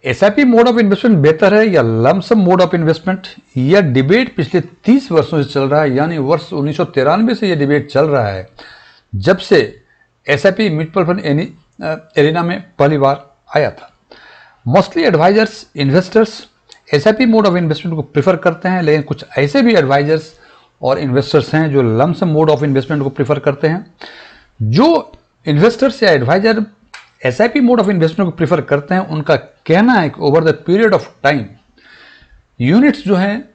SIP mode of investment बेहतर है या लमसम मोड ऑफ इन्वेस्टमेंट? यह डिबेट पिछले 30 वर्षों से चल रहा है, यानी वर्ष 1993 से यह डिबेट चल रहा है, जब से एसआईपी म्यूचुअल फंड एरिना में पहली बार आया था। Mostly advisors, investors SIP mode of investment को प्रेफर करते हैं, लेकिन कुछ ऐसे भी एडवाइजर्स और इन्वेस्टर्स हैं जो लमसम मोड ऑफ इन्वेस्टमेंट को प्रेफर करते हैं। जो इन्वेस्टर्स या advisor SIP mode of investment को प्रेफर करते हैं, उनका कहना है कि over the period of time units जो हैं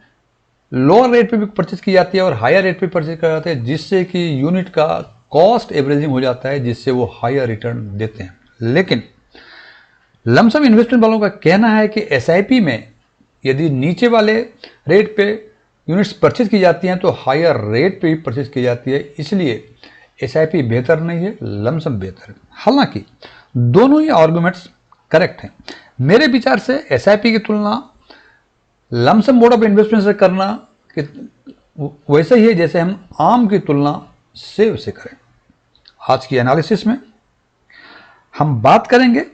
लोअर रेट पे भी परचेज की जाती है और हायर रेट पे परचेज किया जाता है, जिससे कि यूनिट का कॉस्ट एवरेजिंग हो जाता है, जिससे वो हायर रिटर्न देते हैं। लेकिन लमसम इन्वेस्टमेंट वालों का कहना है कि एसआईपी में यदि नीचे वाले रेट पे यूनिट्स परचेज की जाती हैं तो हायर रेट पे भी परचेज की जाती है, इसलिए एसआईपी बेहतर नहीं है, लमसम बेहतर है। हालांकि दोनों ही आर्गुमेंट्स करेक्ट हैं। मेरे विचार से एसआईपी की तुलना लमसम मोड ऑफ इन्वेस्टमेंट से करना वैसे ही है जैसे हम आम की तुलना सेब से करें। आज की एनालिसिस में हम बात करेंगे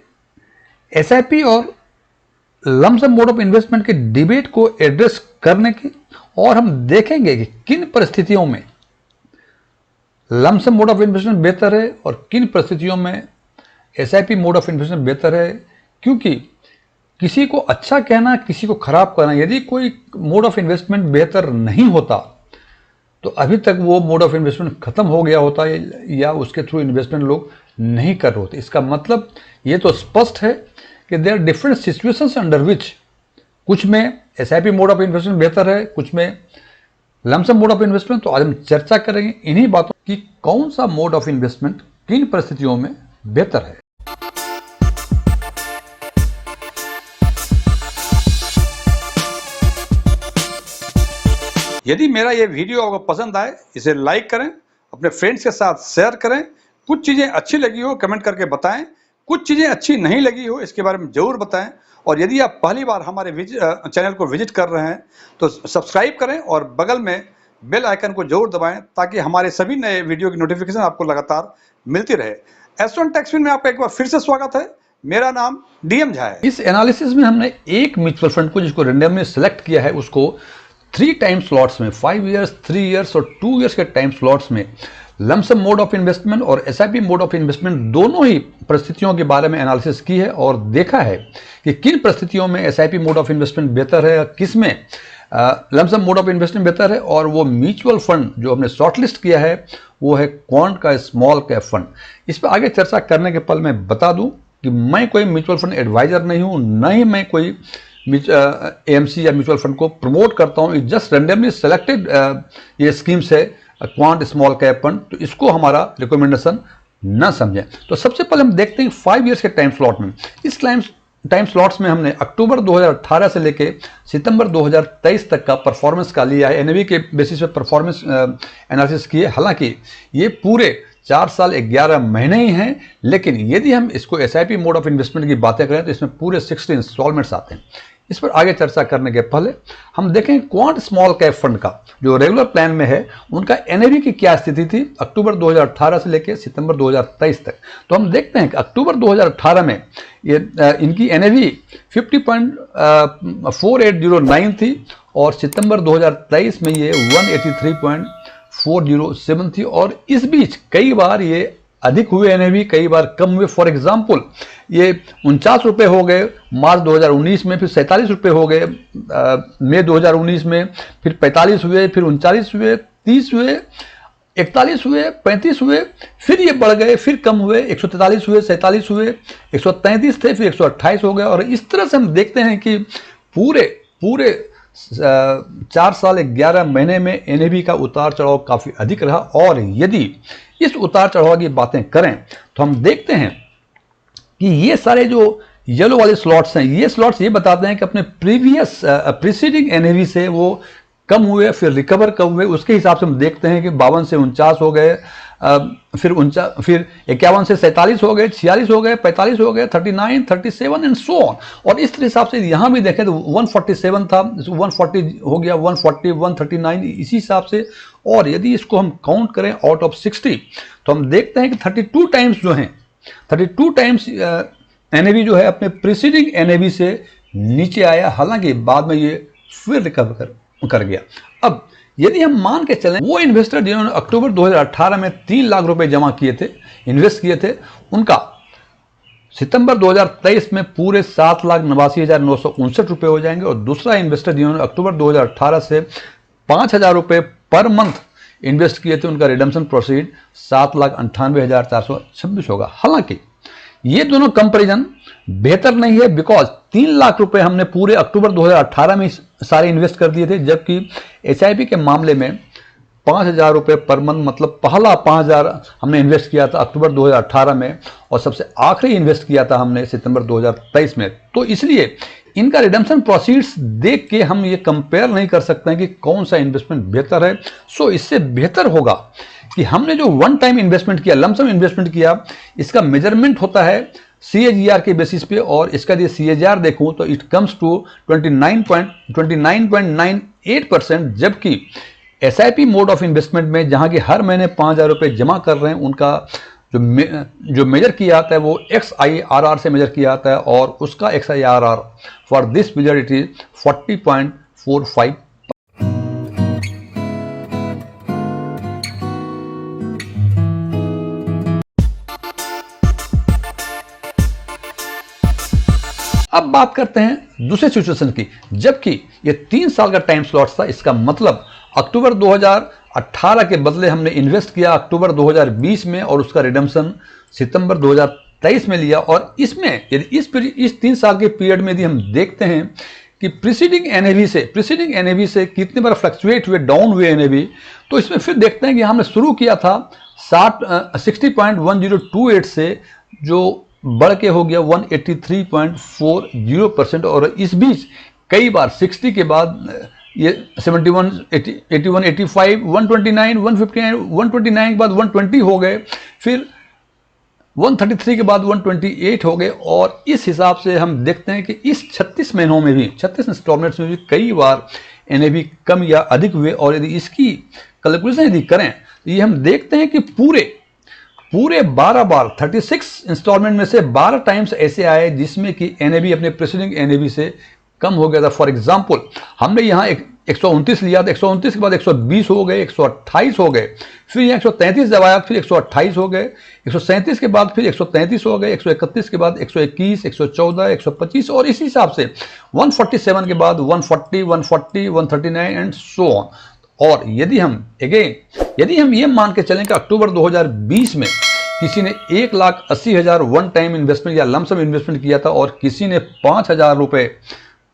एसआईपी और लमसम मोड ऑफ इन्वेस्टमेंट के डिबेट को एड्रेस करने की, और हम देखेंगे कि किन परिस्थितियों में लमसम मोड ऑफ इन्वेस्टमेंट बेहतर है और किन परिस्थितियों में एसआईपी मोड ऑफ इन्वेस्टमेंट बेहतर है। क्योंकि किसी को अच्छा कहना, किसी को खराब कहना, यदि कोई मोड ऑफ इन्वेस्टमेंट बेहतर नहीं होता तो अभी तक वो मोड ऑफ इन्वेस्टमेंट खत्म हो गया होता है या उसके थ्रू इन्वेस्टमेंट लोग नहीं कर रहे होते। इसका मतलब ये तो स्पष्ट है कि there are different situations under which कुछ में एसआईपी मोड ऑफ इन्वेस्टमेंट बेहतर है, कुछ में लमसम मोड ऑफ इन्वेस्टमेंट। तो आज हम चर्चा करेंगे इन्हीं बातों की, कौन सा मोड ऑफ इन्वेस्टमेंट किन परिस्थितियों में बेहतर है। यदि मेरा ये वीडियो आपको पसंद आए, इसे लाइक करें, अपने फ्रेंड्स के साथ शेयर करें। कुछ चीज़ें अच्छी लगी हो कमेंट करके बताएं, कुछ चीज़ें अच्छी नहीं लगी हो इसके बारे में ज़रूर बताएं। और यदि आप पहली बार हमारे चैनल को विजिट कर रहे हैं तो सब्सक्राइब करें और बगल में बेल आइकन को जरूर दबाएं, ताकि हमारे सभी नए वीडियो की नोटिफिकेशन आपको लगातार मिलती रहे। एस1 टेक्सविन में आपका एक बार फिर से स्वागत है। मेरा नाम डीएम झा है। इस एनालिसिस में हमने एक म्यूचुअल फंड को, जिसको रेंडमली सिलेक्ट किया है, उसको 3 टाइम स्लॉट्स में 5 इयर्स, 3 इयर्स और 2 इयर्स के टाइम स्लॉट्स में लमसम मोड ऑफ इन्वेस्टमेंट और एसआईपी मोड ऑफ इन्वेस्टमेंट दोनों ही परिस्थितियों के बारे में एनालिसिस की है और देखा है कि किन परिस्थितियों में एसआईपी मोड ऑफ इन्वेस्टमेंट बेहतर है, किस में लमसम मोड ऑफ इन्वेस्टमेंट बेहतर है। और वो म्यूचुअल फंड जो हमने शॉर्टलिस्ट किया है वो है क्वांट का स्मॉल कैप फंड। इस पर आगे चर्चा करने के पहले मैं बता दूं कि मैं कोई म्यूचुअल फंड एडवाइजर नहीं हूं, न ही मैं कोई एएमसी या म्यूचुअल फंड को प्रमोट करता हूं। जस्ट रेंडमली सेलेक्टेड ये स्कीम्स है क्वांट स्मॉल कैप फंड, तो इसको हमारा रिकमेंडेशन न समझें। तो सबसे पहले हम देखते हैं 5 इयर्स के टाइम स्लॉट में। इस टाइम स्लॉट्स में हमने अक्टूबर 2018 से लेके सितंबर 2023 तक का परफॉर्मेंस का लिया है, एनएवी के बेसिस पे परफॉर्मेंस एनालिसिस किए। हालांकि ये पूरे 4 साल 11 महीने ही हैं, लेकिन यदि हम इसको एसआईपी मोड ऑफ इन्वेस्टमेंट की बातें करें तो इसमें पूरे 60 इंस्टॉलमेंट्स आते हैं। इस पर आगे चर्चा करने के पहले हम देखें क्वांट स्मॉल कैप फंड का जो रेगुलर प्लान में है, उनका एनएवी की क्या स्थिति थी अक्टूबर 2018 से लेकर सितंबर 2023 तक। तो हम देखते हैं कि अक्टूबर 2018 में ये इनकी एनएवी 50.4809 थी और सितंबर 2023 में ये 183.407 थी। और इस बीच कई बार ये अधिक हुए एनएवी, कई बार कम हुए। फॉर एग्जांपल ये 49 रुपये हो गए मार्च 2019 में, फिर 47 रुपये हो गए मई 2019 में, फिर 45 हुए, फिर 39 हुए, 30 हुए, 41 हुए, 35 हुए, फिर ये बढ़ गए, फिर कम हुए, 143 हुए, 47 हुए, 133 थे, फिर 128 हो गए। और इस तरह से हम देखते हैं कि पूरे 4 साल 11 महीने में एनएवी का उतार चढ़ाव काफ़ी अधिक रहा। और यदि इस उतार चढ़ाव की बातें करें तो हम देखते हैं कि ये सारे जो येलो वाले स्लॉट्स हैं, ये स्लॉट्स ये बताते हैं कि अपने प्रीसीडिंग एनएवी से वो कम हुए, फिर रिकवर कब हुए, उसके हिसाब से हम देखते हैं कि 52 से 49 हो गए, फिर 51 से 47 हो गए, 46 हो गए, 45 हो गए, 39, 37 एंड सो ऑन। और इस हिसाब से यहाँ भी देखें तो 147 था, 140 हो गया, 140, 139, इसी हिसाब से। और यदि इसको हम काउंट करें आउट ऑफ 60 तो हम देखते हैं कि 32 टाइम्स जो हैं, 32 टाइम्स एनएवी जो है अपने प्रीसीडिंग एनएवी से नीचे आया, हालांकि बाद में ये फिर रिकवर कर गया। अब यदि हम मान के चलें वो इन्वेस्टर जिन्होंने अक्टूबर 2018 में 3 लाख रुपए जमा किए थे, इन्वेस्ट किए थे, उनका सितंबर 2023 में पूरे 7,89,959 रुपए हो जाएंगे। और दूसरा इन्वेस्टर जिन्होंने अक्टूबर 2018 से 5,000 रुपए पर मंथ इन्वेस्ट किए थे, उनका रिडम्पशन प्रोसीड 7,98,426 होगा। हालांकि ये दोनों कंपैरिजन बेहतर नहीं है, बिकॉज 3 लाख रुपए हमने पूरे अक्टूबर 2018 में सारे इन्वेस्ट कर दिए थे, जबकि एसआईपी के मामले में 5,000 रुपए पर मंथ, मतलब पहला 5,000 हमने इन्वेस्ट किया था अक्टूबर 2018 में और सबसे आखिरी इन्वेस्ट किया था हमने सितंबर 2023 में। तो इसलिए इनका रिडम्पशन प्रोसीड्स देख के हम ये कंपेयर नहीं कर सकते हैं कि कौन सा इन्वेस्टमेंट बेहतर है। सो इससे बेहतर होगा कि हमने जो वन टाइम इन्वेस्टमेंट किया, लमसम इन्वेस्टमेंट किया, इसका मेजरमेंट होता है CAGR के बेसिस पे, और इसका यदि CAGR देखूं तो इट कम्स टू 29.98%, जबकि SIP मोड ऑफ इन्वेस्टमेंट में जहां कि हर महीने 5,000 रुपए जमा कर रहे हैं, उनका जो मेजर किया जाता है वो XIRR से मेजर किया जाता है, और उसका XIRR for this period it is 40.45। अब बात करते हैं दूसरे सिचुएशन की, जबकि ये 3 साल का टाइम स्लॉट था। इसका मतलब अक्टूबर 2018 के बदले हमने इन्वेस्ट किया अक्टूबर 2020 में, और उसका रिडम्पशन सितंबर 2023 में लिया। और इसमें यदि इस 3 साल के पीरियड में यदि हम देखते हैं कि प्रीसीडिंग एनएवी से कितने बार फ्लक्चुएट हुए, डाउन हुए एनएवी, तो इसमें फिर देखते हैं कि हमने शुरू किया था 60.1028 से, जो बढ़ के हो गया 183.40%, और इस बीच कई बार 60 के बाद ये 71, 81, 85, 129, 159, 129 के बाद 120 हो गए, फिर 133 के बाद 128 हो गए। और इस हिसाब से हम देखते हैं कि इस 36 महीनों में भी, 36 इंस्टॉलमेंट्स में भी कई बार एनएवी कम या अधिक हुए। और यदि इसकी कैलकुलेशन यदि करें तो ये हम देखते हैं कि पूरे 12 बार 36 इंस्टॉलमेंट में से 12 टाइम्स ऐसे आए जिसमें कि एनएवी अपने प्रीसीडिंग एनएवी से कम हो गया था। फॉर एग्जांपल हमने यहाँ 129 लिया था, 129 के बाद 120 हो गए, 128 हो गए, फिर यहाँ 133 जब आया फिर 128 हो गए, 137 के बाद फिर 133 हो गए, 131 के बाद 121, 114, 125, और इसी हिसाब से 147 के बाद 140, 140, 139 एंड सो ऑन। और यदि हम ये मान के चलें कि अक्टूबर 2020 में किसी ने 1,80,000 वन टाइम इन्वेस्टमेंट या लमसम इन्वेस्टमेंट किया था, और किसी ने 5,000 रुपए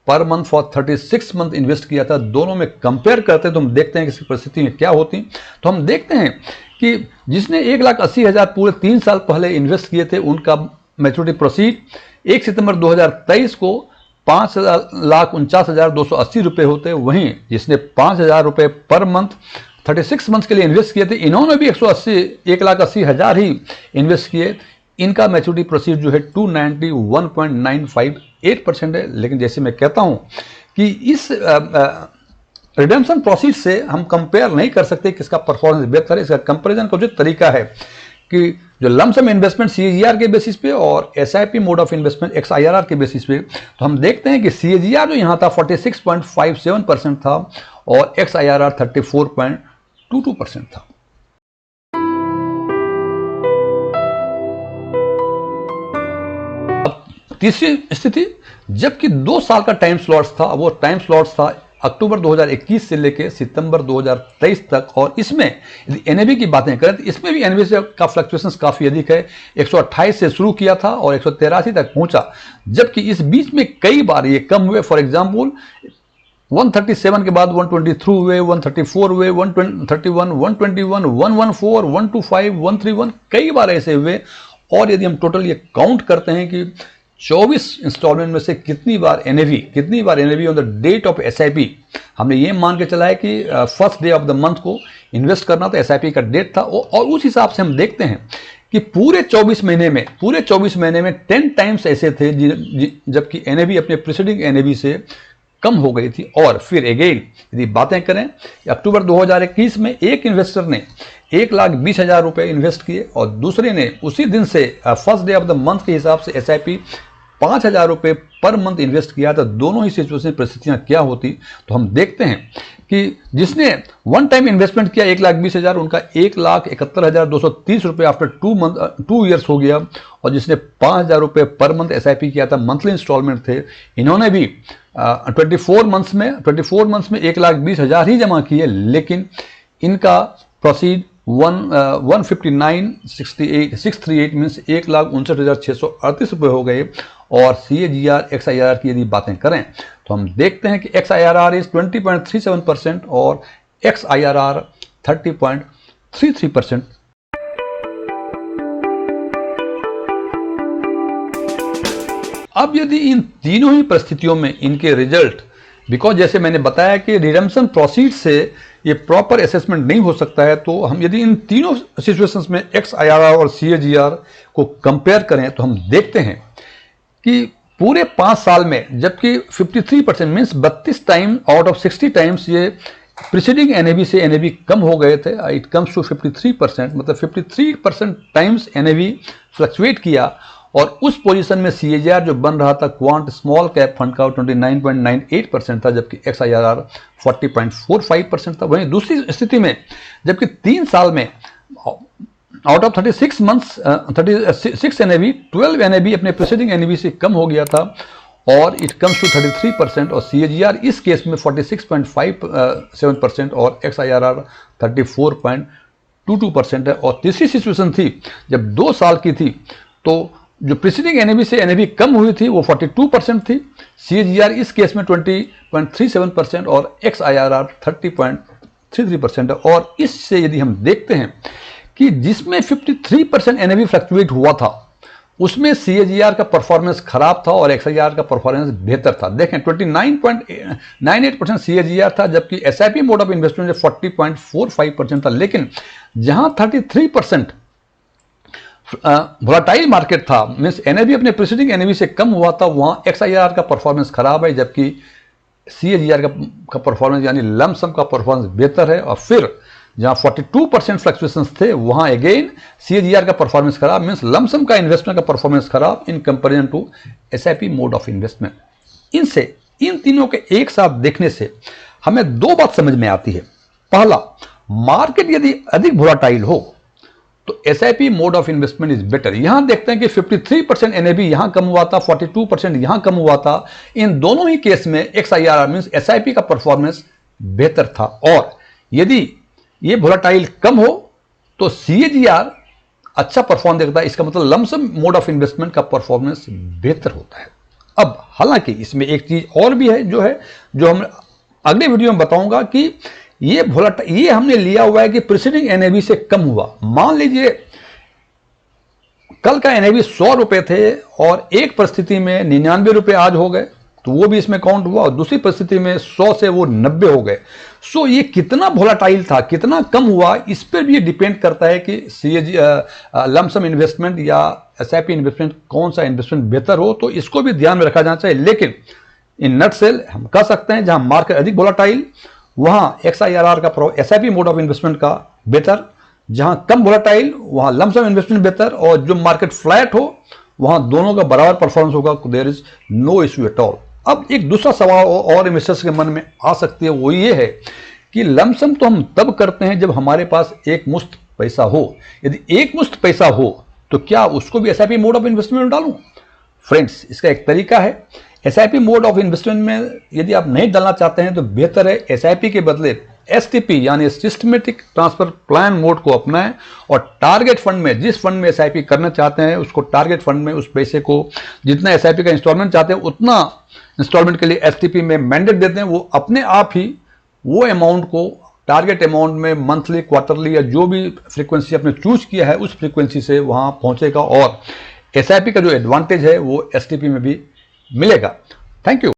per month for 36 month invest किया था, दोनों में कंपेयर करते हैं तो हम देखते हैं कि इसकी परिस्थिति में क्या होती। तो हम देखते हैं कि जिसने 1,80,000 पूरे 3 साल पहले इन्वेस्ट किए थे, उनका मैच्योरिटी प्रोसीड 1 सितंबर 2023 को 5,49,280 रुपए होते। वहीं जिसने 5,000 रुपए पर मंथ 36 मंथ के लिए इन्वेस्ट किए थे, इन्होंने भी 1,80,000 ही इन्वेस्ट किए। इनका मैच्योरिटी प्रोसीड जो है 291.958% है। लेकिन जैसे मैं कहता हूं कि इस रिडेम्पशन प्रोसीड से हम कंपेयर नहीं कर सकते किसका परफॉर्मेंस बेहतर है। इसका कंपैरिजन का जो तरीका है कि जो लमसम इन्वेस्टमेंट CAGR के बेसिस पे और SIP mode of investment XIRR के बेसिस पे, तो हम देखते हैं कि CAGR जो यहाँ था 46.57% था और XIRR 34.22% था। तीसरी स्थिति, जबकि 2 साल का टाइम स्लॉट्स था, वो टाइम स्लॉट्स था अक्टूबर 2021 से लेकर सितंबर 2023 तक। और इसमें यदि एनएवी की बातें करें तो इसमें भी एनएवी का फ्लक्चुएशंस काफी अधिक है। 128 से शुरू किया था और 183 तक पहुंचा, जबकि इस बीच में कई बार ये कम हुए। फॉर एग्जांपल 137 के बाद 123 हुए, 134 हुए, 131, 121, 114, 125, 131, कई बार ऐसे हुए। और यदि हम टोटल ये काउंट करते हैं कि 24 इंस्टॉलमेंट में से कितनी बार NAV on the date of SIP, हमने ये मान के चला है कि first day of the month को इन्वेस्ट करना था, एसआईपी का डेट था। और उस हिसाब से हम देखते हैं कि पूरे 24 महीने में 10 टाइम्स ऐसे थे जबकि एनएवी अपने प्रीसीडिंग एनएवी से कम हो गई थी। और फिर अगेन यदि बातें करें, अक्टूबर 2021 में एक इन्वेस्टर ने 1,20,000 रुपए इन्वेस्ट किए और दूसरे ने उसी दिन से first day of the month के हिसाब से SIP 5,000 रुपए पर मंथ इन्वेस्ट किया। तो दोनों ही सिचुएशन परिस्थितियां क्या होती, तो हम देखते हैं कि जिसने वन टाइम इन्वेस्टमेंट किया 1,20,000, उनका 1,71,230 रुपये आफ्टर 2 ईयर्स हो गया। और जिसने 5,000 रुपये पर मंथ SIP किया था, मंथली इंस्टॉलमेंट थे, इन्होंने भी 24 मंथ्स में 1,20,000 ही जमा किए, लेकिन इनका प्रोसीड 159,638 मीन्स 1,59,638 रुपये हो गए। और CAGR XIRR की यदि बातें करें तो हम देखते हैं कि XIRR इज 20.37% और XIRR 30.33%। अब यदि इन तीनों ही परिस्थितियों में इनके रिजल्ट, बिकॉज जैसे मैंने बताया कि रिडम्पशन प्रोसीड से ये प्रॉपर असेसमेंट नहीं हो सकता है, तो हम यदि इन तीनों सिचुएशंस में XIRR और CAGR को कंपेयर करें तो हम देखते हैं कि पूरे 5 साल में जबकि 53% means 32 time out of 60 times ये प्रीसीडिंग NAV से NAV कम हो गए थे। इट कम्स टू 53%, मतलब 53% टाइम्स NAV फ्लक्चुएट किया। और उस पोजीशन में CAGR जो बन रहा था क्वांट स्मॉल कैप फंड का 29.98% था, जबकि XIRR 40.45% था। वहीं दूसरी स्थिति में जबकि 3 साल में out of 36 months 36 NAV 12 NAV अपने प्रीसीडिंग NAV से कम हो गया था और इट कम्स टू 33%। और CAGR इस केस में 46.57% और XIRR 34.22% है। और तीसरी सिचुएशन थी जब 2 साल की थी, तो जो प्रीसीडिंग NAV से NAV कम हुई थी वो 42% थी। CAGR इस केस में 20.37% और XIRR 30.33% है। और इससे यदि हम देखते हैं कि जिसमें 53% NAV फ्लक्चुएट हुआ था उसमें CAGR का परफॉर्मेंस खराब था और XIRR का परफॉर्मेंस बेहतर था। देखें 29.98% CAGR था, जबकि SIP मोड ऑफ इन्वेस्टमेंट 40.45% था। लेकिन जहां 33% वोलाटाइल मार्केट था, मीन्स NAV अपने प्रीसीडिंग NAV से कम हुआ था, वहां XIRR का परफॉर्मेंस खराब है, जबकि CAGR का परफॉर्मेंस यानी लमसम का परफॉर्मेंस बेहतर है। और फिर जहां 42% फ्लक्चुएशंस थे वहां अगेन CAGR का परफॉर्मेंस खराब, मीन्स लमसम का इन्वेस्टमेंट का परफॉर्मेंस खराब in comparison to SIP mode of investment. इन तीनों के एक साथ देखने से हमें 2 बात समझ में आती है। पहला, मार्केट यदि अधिक वोलाटाइल हो तो SIP mode of investment is better. यहां देखते हैं कि 53% NAV यहां कम हुआ था, 42% यहां कम हुआ था। इन दोनों ही केस में XIRR मीन्स SIP का परफॉर्मेंस बेहतर था। और यदि ये वोलाटाइल कम हो तो CAGR अच्छा परफॉर्म देखता है, इसका मतलब लमसम मोड ऑफ इन्वेस्टमेंट का परफॉर्मेंस बेहतर होता है। अब हालांकि इसमें एक चीज और भी है जो हम अगले वीडियो में बताऊंगा कि ये हमने लिया हुआ है कि प्रीसीडिंग NAV से कम हुआ। मान लीजिए कल का NAV 100 रुपए थे और एक परिस्थिति में 99 रुपए आज हो गए, तो वो भी इसमें काउंट हुआ। और दूसरी परिस्थिति में 100 से वो 90 हो गए। सो ये कितना वोलाटाइल था, कितना कम हुआ, इस पर भी ये डिपेंड करता है कि लमसम इन्वेस्टमेंट या SIP इन्वेस्टमेंट कौन सा इन्वेस्टमेंट बेहतर हो, तो इसको भी ध्यान में रखा जाना चाहिए। लेकिन इन नटसेल हम कह सकते हैं जहां मार्केट अधिक वोलाटाइल वहां XIRR का SIP मोड ऑफ इन्वेस्टमेंट का बेटर, जहां कम वोलाटाइल वहां लमसम इन्वेस्टमेंट बेहतर, और जो मार्केट फ्लैट हो वहां दोनों का बराबर परफॉर्मेंस होगा। There is no issue at all. अब एक दूसरा सवाल और इन्वेस्टर्स के मन में आ सकती है, वो ये है कि लमसम तो हम तब करते हैं जब हमारे पास एक मुश्त पैसा हो। यदि एक मुश्त पैसा हो तो क्या उसको भी SIP मोड ऑफ इन्वेस्टमेंट में डालूं? फ्रेंड्स, इसका एक तरीका है। SIP मोड ऑफ इन्वेस्टमेंट में यदि आप नहीं डालना चाहते हैं तो बेहतर है SIP के बदले STP यानी सिस्टमेटिक ट्रांसफर प्लान मोड को अपनाएं और टारगेट फंड में, जिस फंड में SIP करना चाहते हैं उसको टारगेट फंड में उस पैसे को जितना SIP का इंस्टॉलमेंट चाहते हैं उतना इंस्टॉलमेंट के लिए STP में मैंडेट देते हैं। वो अपने आप ही वो अमाउंट को टारगेट अमाउंट में मंथली, क्वार्टरली या जो भी फ्रीक्वेंसी आपने चूज किया है उस फ्रीक्वेंसी से वहां पहुंचेगा और SIP का जो एडवांटेज है वो STP में भी मिलेगा। Thank you.